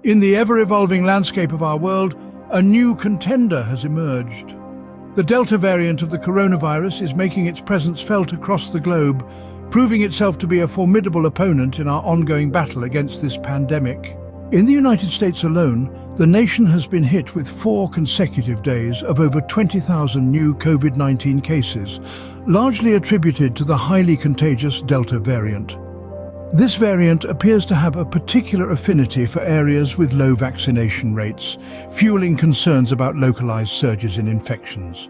In the ever-evolving landscape of our world, a new contender has emerged. The Delta variant of the coronavirus is making its presence felt across the globe, proving itself to be a formidable opponent in our ongoing battle against this pandemic. In the United States alone, the nation has been hit with 4 consecutive days of over 20,000 new COVID-19 cases, largely attributed to the highly contagious Delta variant. This variant appears to have a particular affinity for areas with low vaccination rates, fueling concerns about localized surges in infections.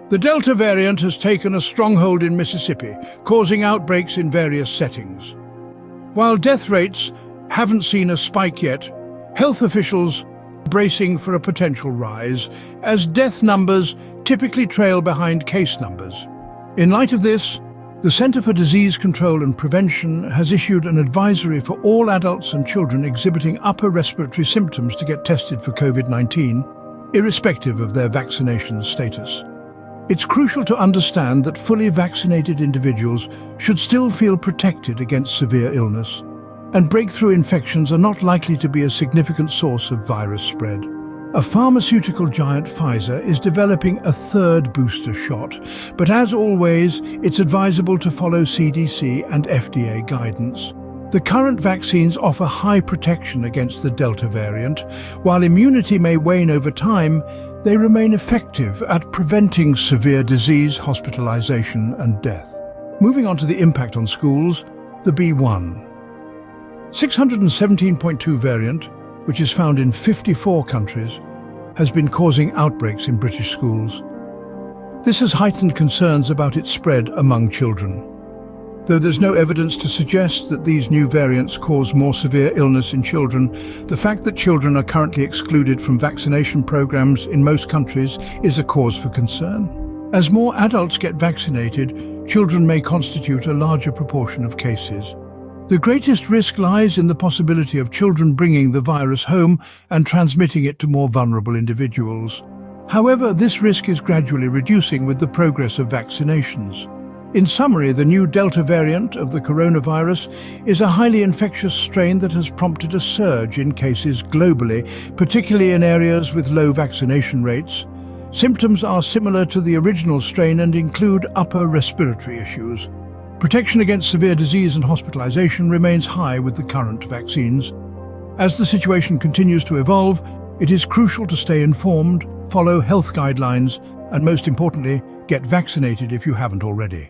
The Delta variant has taken a stronghold in Mississippi, causing outbreaks in various settings. While death rates haven't seen a spike yet, health officials are bracing for a potential rise, as death numbers typically trail behind case numbers. In light of this, the Center for Disease Control and Prevention has issued an advisory for all adults and children exhibiting upper respiratory symptoms to get tested for COVID-19, irrespective of their vaccination status. It's crucial to understand that fully vaccinated individuals should still feel protected against severe illness, and breakthrough infections are not likely to be a significant source of virus spread. A pharmaceutical giant, Pfizer, is developing a third booster shot, but as always, it's advisable to follow CDC and FDA guidance. The current vaccines offer high protection against the Delta variant. While immunity may wane over time, they remain effective at preventing severe disease, hospitalization, and death. Moving on to the impact on schools, the B.1. 617.2 variant, which is found in 54 countries, has been causing outbreaks in British schools. This has heightened concerns about its spread among children. Though there's no evidence to suggest that these new variants cause more severe illness in children, the fact that children are currently excluded from vaccination programs in most countries is a cause for concern. As more adults get vaccinated, children may constitute a larger proportion of cases. The greatest risk lies in the possibility of children bringing the virus home and transmitting it to more vulnerable individuals. However, this risk is gradually reducing with the progress of vaccinations. In summary, the new Delta variant of the coronavirus is a highly infectious strain that has prompted a surge in cases globally, particularly in areas with low vaccination rates. Symptoms are similar to the original strain and include upper respiratory issues. Protection against severe disease and hospitalization remains high with the current vaccines. As the situation continues to evolve, it is crucial to stay informed, follow health guidelines, and most importantly, get vaccinated if you haven't already.